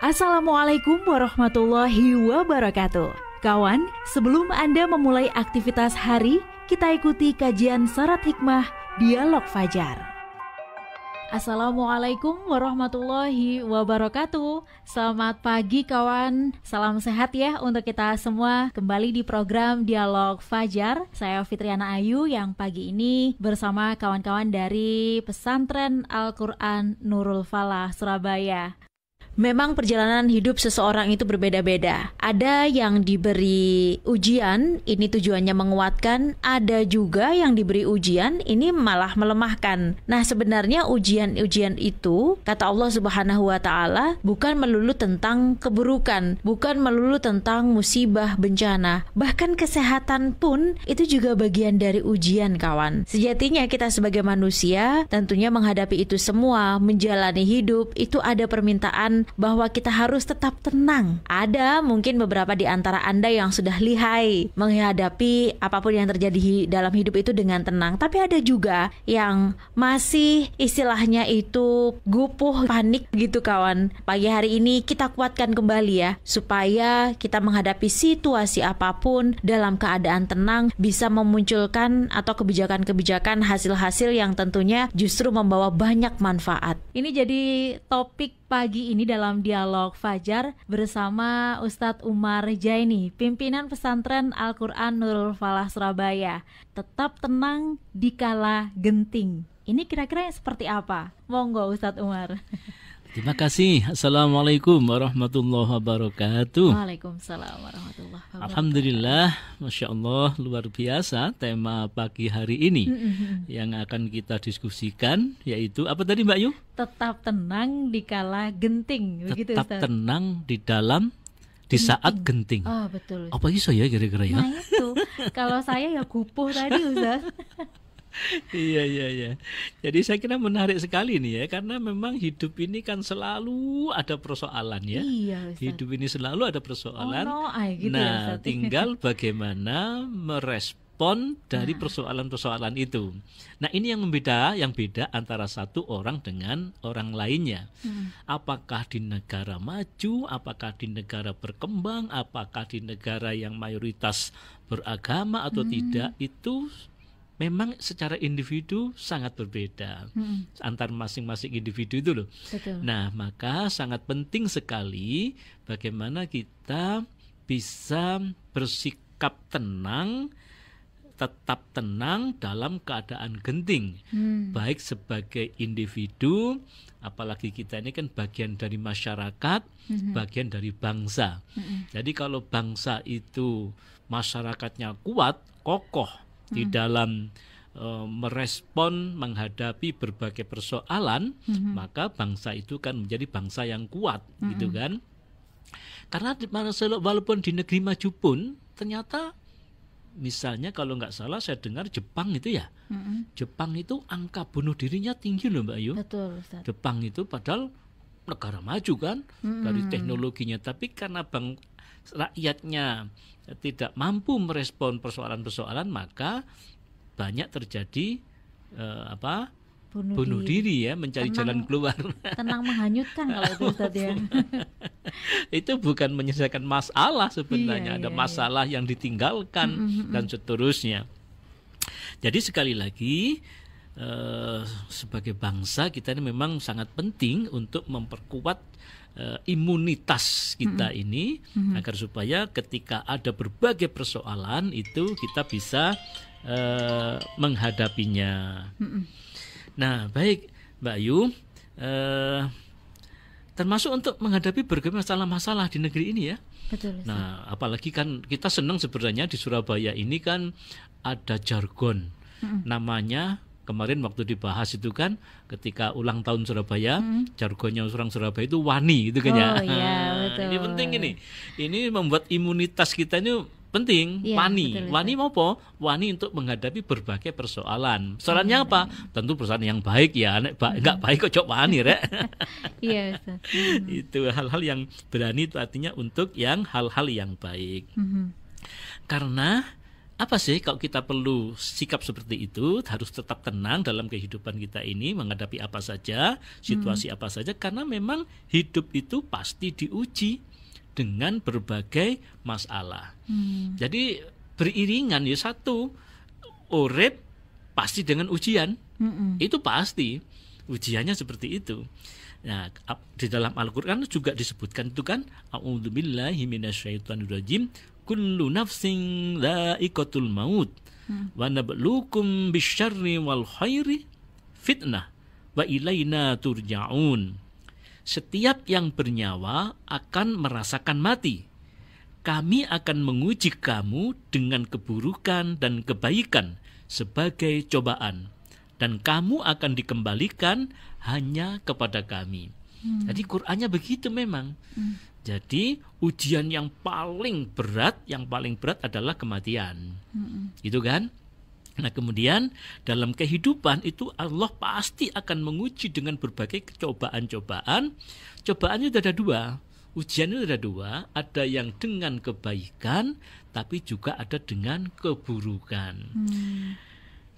Assalamualaikum warahmatullahi wabarakatuh. Kawan, sebelum Anda memulai aktivitas hari, kita ikuti kajian Syarat Hikmah Dialog Fajar. Assalamualaikum warahmatullahi wabarakatuh. Selamat pagi kawan, salam sehat ya untuk kita semua. Kembali di program Dialog Fajar. Saya Fitriana Ayu yang pagi ini bersama kawan-kawan dari Pesantren Al-Quran Nurul Falah Surabaya. Memang perjalanan hidup seseorang itu berbeda-beda. Ada yang diberi ujian, ini tujuannya menguatkan. Ada juga yang diberi ujian, ini malah melemahkan. Nah, sebenarnya ujian-ujian itu, kata Allah Subhanahu wa Ta'ala, bukan melulu tentang keburukan, bukan melulu tentang musibah, bencana. Bahkan kesehatan pun itu juga bagian dari ujian, kawan. Sejatinya kita sebagai manusia tentunya menghadapi itu semua, menjalani hidup, itu ada permintaan bahwa kita harus tetap tenang. Ada mungkin beberapa di antara Anda yang sudah lihai menghadapi apapun yang terjadi dalam hidup itu dengan tenang. Tapi ada juga yang masih istilahnya itu gupuh, panik gitu kawan. Pagi hari ini kita kuatkan kembali ya, supaya kita menghadapi situasi apapun dalam keadaan tenang, bisa memunculkan atau kebijakan-kebijakan, hasil-hasil yang tentunya justru membawa banyak manfaat. Ini jadi topik pagi ini dalam Dialog Fajar bersama Ustadz Umar Jaini, pimpinan Pesantren Al-Quran Nurul Falah Surabaya. Tetap tenang dikala genting. Ini kira-kira seperti apa? Monggo Ustadz Umar. Terima kasih. Assalamualaikum warahmatullahi wabarakatuh. Waalaikumsalam warahmatullahi wabarakatuh. Alhamdulillah, Masya Allah, luar biasa tema pagi hari ini yang akan kita diskusikan, yaitu apa tadi Mbak Yu? Tetap tenang dikala genting. Begitu, Tetap Ustaz. tenang di saat genting. Oh betul. Apa iso ya kira-kira ya? Nah itu, kalau saya ya gupuh tadi Ustaz. Iya. Jadi saya kira menarik sekali nih ya, karena memang hidup ini kan selalu ada persoalan ya. Iya, Ustaz. Hidup ini selalu ada persoalan. Gitu ya, Ustaz. Tinggal bagaimana merespon dari persoalan-persoalan itu. Nah, ini yang beda antara satu orang dengan orang lainnya. Apakah di negara maju, apakah di negara berkembang, apakah di negara yang mayoritas beragama atau tidak, itu memang secara individu sangat berbeda antar masing-masing individu itu loh. Betul. Nah, maka sangat penting sekali bagaimana kita bisa bersikap tenang, tetap tenang dalam keadaan genting. Baik sebagai individu, apalagi kita ini kan bagian dari masyarakat, bagian dari bangsa. Jadi kalau bangsa itu masyarakatnya kuat, kokoh di dalam merespon menghadapi berbagai persoalan, maka bangsa itu kan menjadi bangsa yang kuat, gitu kan? Karena walaupun di negeri maju pun ternyata, misalnya kalau nggak salah saya dengar Jepang itu ya, Jepang itu angka bunuh dirinya tinggi loh Mbak Ayu. Betul, Ustaz. Jepang itu padahal negara maju kan dari teknologinya, tapi karena rakyatnya tidak mampu merespon persoalan-persoalan, maka banyak terjadi bunuh diri ya, mencari jalan keluar. Tenang menghanyutkan kalau itu Ustaz ya. Itu bukan menyelesaikan masalah sebenarnya, ada masalah yang ditinggalkan dan seterusnya. Jadi sekali lagi, sebagai bangsa kita ini memang sangat penting untuk memperkuat imunitas kita ini, agar supaya ketika ada berbagai persoalan itu kita bisa menghadapinya. Nah, baik Mbak Ayu, termasuk untuk menghadapi berbagai masalah-masalah di negeri ini ya. Betul. Nah, apalagi kan kita senang sebenarnya di Surabaya ini kan ada jargon, namanya kemarin waktu dibahas itu kan ketika ulang tahun Surabaya, jargonnya orang Surabaya itu wani gitu kan ya. Oh iya, betul. Ini penting ini. Ini membuat imunitas kita ini penting. Iya, Wani. betul, Wani mau apa? Wani untuk menghadapi berbagai persoalan. Persoalannya apa? Tentu persoalan yang baik ya. Enggak baik kok cok wani, Rek. Iya, Ustaz. Itu hal-hal yang berani, itu artinya untuk yang hal-hal yang baik. Karena apa sih kalau kita perlu sikap seperti itu, harus tetap tenang dalam kehidupan kita ini, menghadapi apa saja, situasi apa saja, karena memang hidup itu pasti diuji dengan berbagai masalah. Jadi beriringan ya, satu, urip pasti dengan ujian. Itu pasti ujiannya seperti itu. Nah, di dalam Al-Qur'an juga disebutkan itu kan, a'udzubillahi minasyaitonirrajim, kullu nafsin dha'iqatul maut wa nabluukum bisyarri wal khairi fitnah wa ilaina turja'un. Setiap yang bernyawa akan merasakan mati. Kami akan menguji kamu dengan keburukan dan kebaikan sebagai cobaan, dan kamu akan dikembalikan hanya kepada kami. Jadi Qur'annya begitu memang. Jadi ujian yang paling berat adalah kematian. Itu kan? Nah, kemudian dalam kehidupan itu Allah pasti akan menguji dengan berbagai cobaan-cobaan. Cobaannya ada dua. Ujiannya ada dua. Ada yang dengan kebaikan, tapi juga ada dengan keburukan.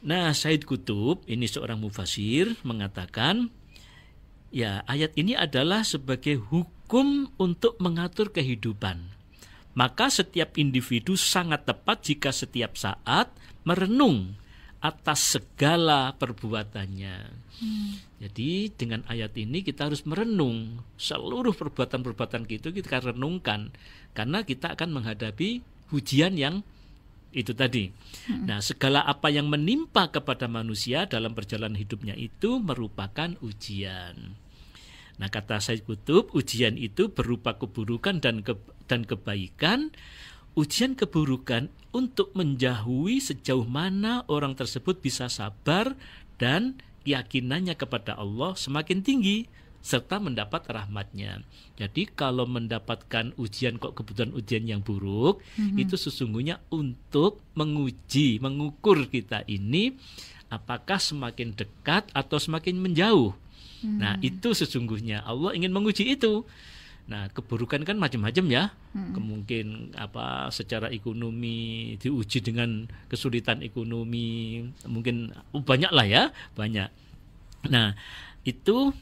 Nah, Said Qutb, ini seorang mufasir, mengatakan, ya, ayat ini adalah sebagai hukum untuk mengatur kehidupan. Maka setiap individu sangat tepat jika setiap saat merenung atas segala perbuatannya. Jadi dengan ayat ini kita harus merenung seluruh perbuatan-perbuatan kita renungkan, karena kita akan menghadapi ujian yang itu tadi. Nah, segala apa yang menimpa kepada manusia dalam perjalanan hidupnya itu merupakan ujian. Nah, kata Said Qutb, ujian itu berupa keburukan dan kebaikan. Ujian keburukan untuk menjauhi sejauh mana orang tersebut bisa sabar dan keyakinannya kepada Allah semakin tinggi, serta mendapat rahmatnya. Jadi kalau mendapatkan ujian, kok kebutuhan ujian yang buruk, itu sesungguhnya untuk mengukur kita ini apakah semakin dekat atau semakin menjauh. Nah, itu sesungguhnya Allah ingin menguji itu. Nah, keburukan kan macam-macam ya. Kemungkin secara ekonomi diuji dengan kesulitan ekonomi, mungkin banyak lah ya, banyak. Nah, itu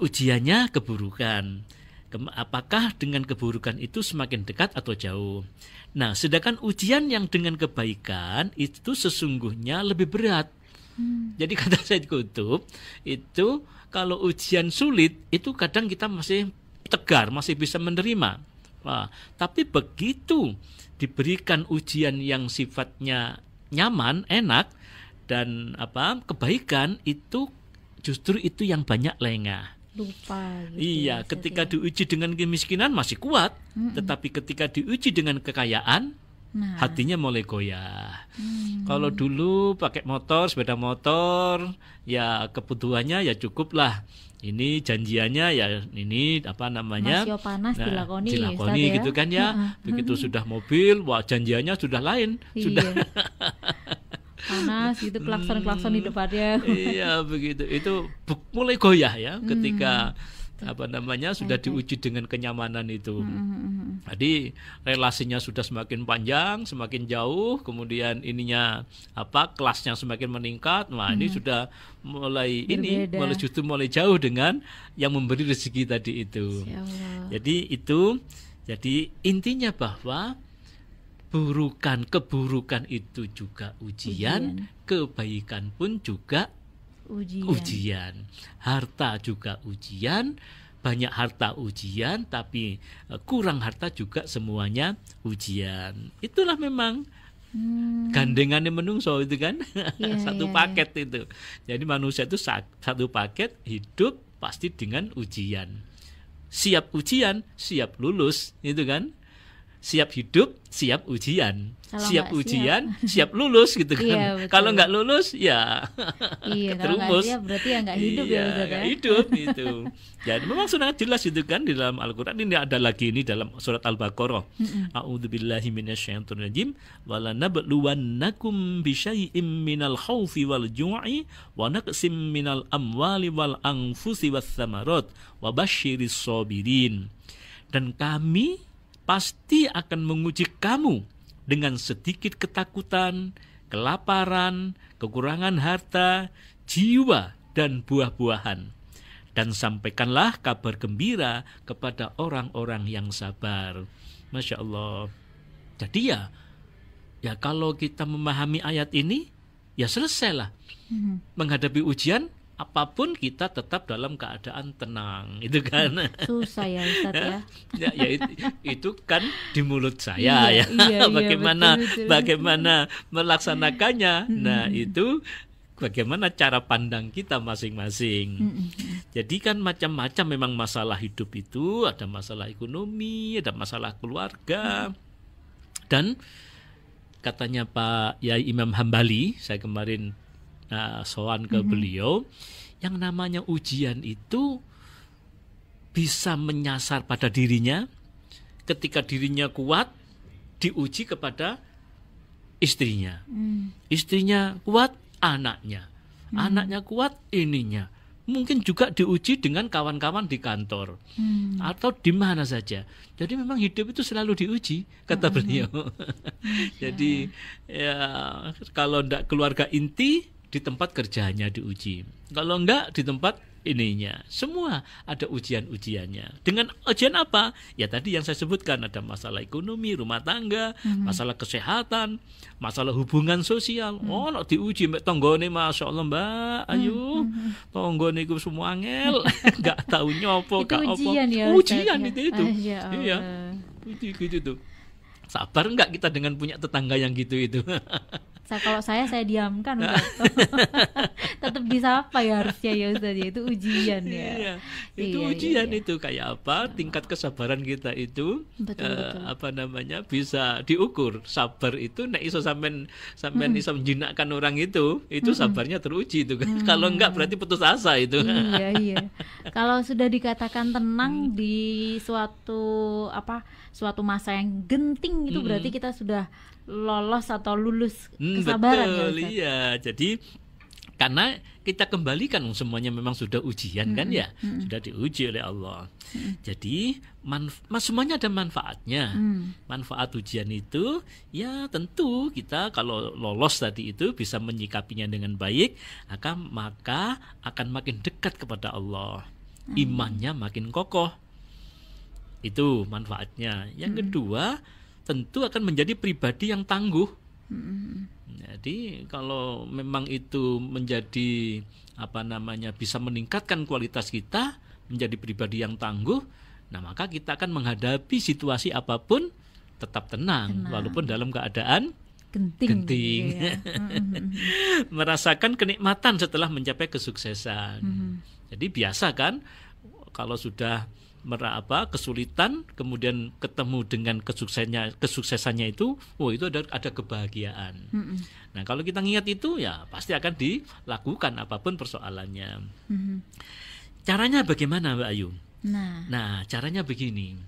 ujiannya keburukan. Apakah dengan keburukan itu semakin dekat atau jauh? Nah, sedangkan ujian yang dengan kebaikan itu sesungguhnya lebih berat. Jadi kata Said Qutb, itu kalau ujian sulit itu kadang kita masih tegar, masih bisa menerima. Tapi begitu diberikan ujian yang sifatnya nyaman, enak, dan kebaikan, itu justru itu yang banyak lengah. Lupa gitu. Iya, ketika diuji dengan kemiskinan masih kuat, tetapi ketika diuji dengan kekayaan, hatinya mulai goyah. Kalau dulu pakai motor, sepeda motor, ya kebutuhannya ya cukup lah. Ini janjiannya ya ini Masih panas dilakoni gitu kan ya. Begitu sudah mobil, wah janjiannya sudah lain. Sudah panas gitu, klakson di depannya. Iya, begitu. Itu mulai goyah ya ketika sudah diuji dengan kenyamanan itu. Jadi relasinya sudah semakin panjang, semakin jauh, kemudian kelasnya semakin meningkat. Nah, ini sudah mulai mulai jauh dengan yang memberi rezeki tadi itu. Jadi intinya bahwa keburukan itu juga ujian, kebaikan pun juga ujian. Harta juga ujian, banyak harta ujian, tapi kurang harta juga semuanya ujian. Itulah memang gandengannya menungso itu kan. Satu paket itu. Jadi manusia itu satu paket, hidup pasti dengan ujian. Siap ujian, siap lulus, itu kan. Siap hidup, siap ujian. Siap ujian, siap lulus gitu kan. Iya, kalau nggak lulus ya keterumus. Kalau berarti ya nggak hidup nggak hidup itu. Jadi memang sudah jelas itu kan di dalam Al-Qur'an. Ini ada lagi ini dalam surat Al-Baqarah. A'udzubillahi minasyaitonirrajim. Walanabluwannakum bisyai'im minal khaufi wal ju'i wa naqsim minal amwali wal anfusi was samarat wa basyiris sabirin. Dan kami pasti akan menguji kamu dengan sedikit ketakutan, kelaparan, kekurangan harta, jiwa, dan buah-buahan. Dan sampaikanlah kabar gembira kepada orang-orang yang sabar. Masya Allah. Jadi ya kalau kita memahami ayat ini, ya selesailah. Menghadapi ujian, apapun kita tetap dalam keadaan tenang, itu kan. Susah ya Ustaz ya. Itu kan di mulut saya ya. Bagaimana melaksanakannya. Nah, itu bagaimana cara pandang kita masing-masing. Jadi kan macam-macam memang masalah hidup itu, ada masalah ekonomi, ada masalah keluarga. Dan katanya Pak Yai Imam Hambali, saya kemarin sowan ke beliau, yang namanya ujian itu bisa menyasar pada dirinya. Ketika dirinya kuat, diuji kepada istrinya. Istrinya kuat, anaknya. Anaknya kuat, ininya. Mungkin juga diuji dengan kawan-kawan di kantor. Atau di mana saja. Jadi memang hidup itu selalu diuji, kata beliau. Jadi ya kalau enggak keluarga inti, di tempat kerjanya diuji. Kalau enggak, di tempat ininya. Semua ada ujian-ujiannya. Dengan ujian apa? Ya tadi yang saya sebutkan, ada masalah ekonomi, rumah tangga, masalah kesehatan, masalah hubungan sosial. Oh, nak diuji mek tanggane, Masya Allah Mbak Ayu. Tanggane iku semua angel. Enggak tahu nyopo, gak apa. Ujian itu. Iya. Gitu tuh. Sabar enggak kita dengan punya tetangga yang gitu itu? Kalau saya diamkan. Tetap disapa ya harusnya ya Ustaz. Itu ujian ya. Iya, itu ujian itu kayak apa? Tingkat kesabaran kita itu betul. Bisa diukur. Sabar itu nek iso sampean iso menjinakkan orang itu sabarnya teruji itu. Kalau enggak berarti putus asa itu. Iya. Kalau sudah dikatakan tenang di suatu masa yang genting itu berarti kita sudah lolos atau lulus kesabaran. Betul, ya. Jadi karena kita kembalikan semuanya memang sudah ujian kan ya, sudah diuji oleh Allah. Jadi semuanya ada manfaatnya. Manfaat ujian itu ya tentu kita kalau lolos tadi itu bisa menyikapinya dengan baik, maka akan makin dekat kepada Allah. Imannya makin kokoh. Itu manfaatnya. Yang kedua, tentu akan menjadi pribadi yang tangguh. Jadi kalau memang itu menjadi bisa meningkatkan kualitas kita, menjadi pribadi yang tangguh, maka kita akan menghadapi situasi apapun tetap tenang. Walaupun dalam keadaan genting. Ya. Merasakan kenikmatan setelah mencapai kesuksesan. Jadi biasa kan kalau sudah kesulitan kemudian ketemu dengan kesuksesannya itu ada kebahagiaan. Nah, kalau kita ingat itu ya pasti akan dilakukan apapun persoalannya. Caranya bagaimana Mbak Ayu? Nah, caranya begini.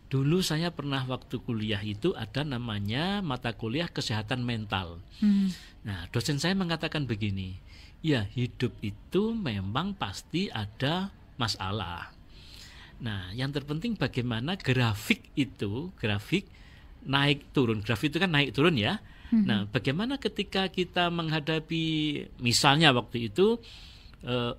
Dulu saya pernah waktu kuliah itu ada namanya mata kuliah kesehatan mental. Nah, dosen saya mengatakan begini, ya hidup itu memang pasti ada masalah. Nah, yang terpenting bagaimana grafik naik turun. Grafik itu kan naik turun ya. Nah, bagaimana ketika kita menghadapi misalnya waktu itu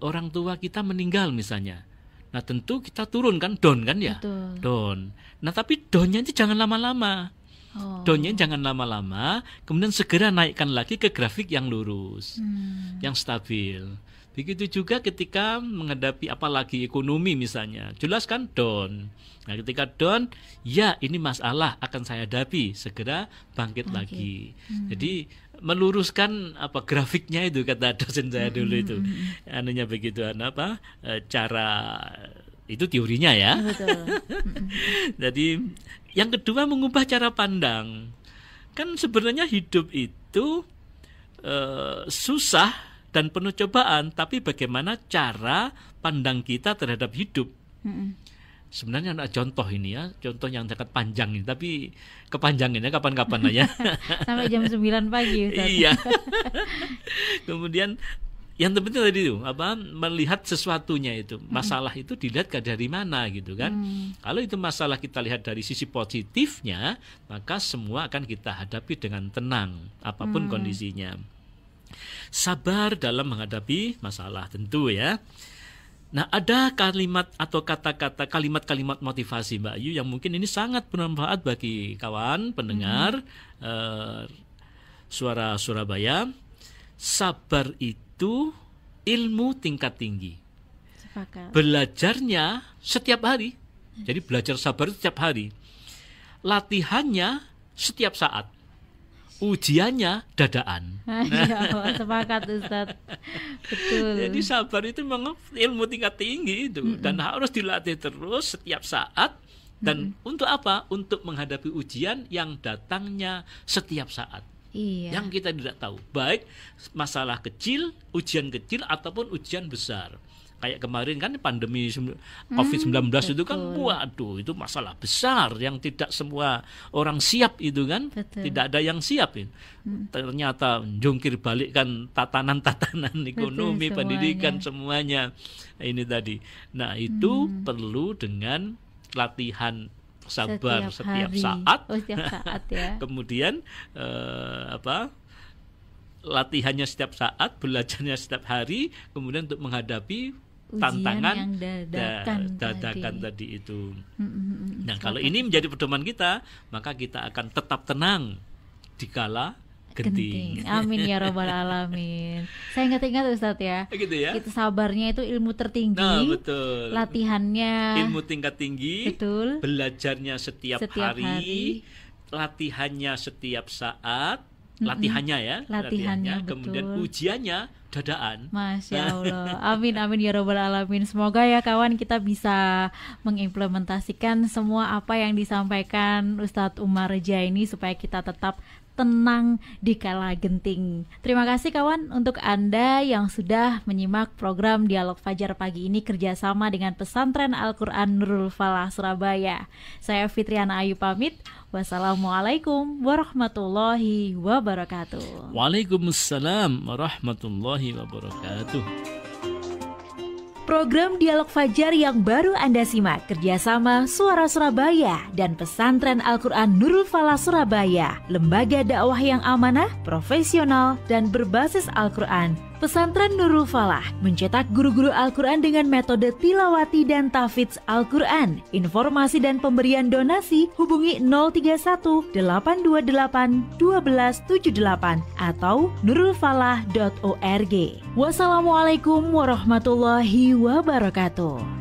orang tua kita meninggal misalnya. Nah, tentu kita turun kan, down kan ya? Betul. Down. Nah, tapi downnya itu jangan lama-lama. Downnya jangan lama-lama, kemudian segera naikkan lagi ke grafik yang lurus, yang stabil. Begitu juga ketika menghadapi apalagi ekonomi misalnya, jelas kan down. Nah, ketika down, ya ini masalah akan saya hadapi, segera bangkit lagi. Jadi meluruskan grafiknya itu kata dosen saya dulu itu. Anunya begitu cara itu teorinya ya. Betul. Jadi yang kedua mengubah cara pandang. Kan sebenarnya hidup itu susah dan penuh cobaan, tapi bagaimana cara pandang kita terhadap hidup. Sebenarnya ada contoh ini ya, contoh yang sangat panjang ini, tapi kepanjanginnya kapan-kapan aja. Sampai jam 9 pagi Ustaz. Iya. Kemudian Yang terpenting tadi itu melihat sesuatunya itu, masalah itu dilihat dari mana gitu kan. Kalau itu masalah kita lihat dari sisi positifnya, maka semua akan kita hadapi dengan tenang apapun kondisinya. Sabar dalam menghadapi masalah tentu ya. Nah, ada kalimat atau kata-kata, kalimat-kalimat motivasi Mbak Ayu yang mungkin ini sangat bermanfaat bagi kawan pendengar Suara Surabaya. Sabar itu ilmu tingkat tinggi. Sepakat. Belajarnya setiap hari. Jadi belajar sabar setiap hari. Latihannya setiap saat. Ujiannya dadaan. Ya Allah, sepakat Ustadz. Betul. Jadi sabar itu memang ilmu tingkat tinggi itu. Dan harus dilatih terus setiap saat. Dan untuk apa? Untuk menghadapi ujian yang datangnya setiap saat. Iya. Yang kita tidak tahu, baik masalah kecil, ujian kecil ataupun ujian besar. Kayak kemarin kan pandemi COVID-19 itu kan, waduh, itu masalah besar yang tidak semua orang siap itu kan. Betul. Tidak ada yang siap itu. Ternyata jungkir balik kan tatanan-tatanan ekonomi, betul, pendidikan semuanya ini tadi. Nah, itu perlu dengan latihan sabar setiap saat. Setiap saat ya. Kemudian latihannya setiap saat, belajarnya setiap hari, kemudian untuk menghadapi ujian tantangan yang dadakan tadi itu. Nah, kalau ini menjadi pedoman kita, maka kita akan tetap tenang dikala genting. Amin ya robbal alamin. Saya ingat Ustadz ya. Gitu ya. Kita sabarnya itu ilmu tertinggi. Nah, betul. Latihannya ilmu tingkat tinggi. Betul. Belajarnya setiap hari. Latihannya setiap saat. Latihannya ya. Latihannya betul. Kemudian ujiannya dadaan. Masya Allah. Amin ya robbal alamin. Semoga ya kawan kita bisa mengimplementasikan semua apa yang disampaikan Ustadz Umar Jaini supaya kita tetap tenang di kala genting. Terima kasih kawan untuk Anda yang sudah menyimak program Dialog Fajar pagi ini kerjasama dengan Pesantren Al-Quran Nurul Falah Surabaya. Saya Fitriana Ayu pamit. Wassalamualaikum warahmatullahi wabarakatuh. Waalaikumsalam warahmatullahi wabarakatuh. Program Dialog Fajar yang baru Anda simak kerjasama Suara Surabaya dan Pesantren Al-Quran Nurul Falah Surabaya, lembaga dakwah yang amanah, profesional, dan berbasis Al-Quran. Pesantren Nurul Falah mencetak guru-guru Al-Quran dengan metode tilawati dan tahfidz Al-Quran. Informasi dan pemberian donasi hubungi 031 828 1278 atau nurulfalah.org. Wassalamualaikum warahmatullahi wabarakatuh.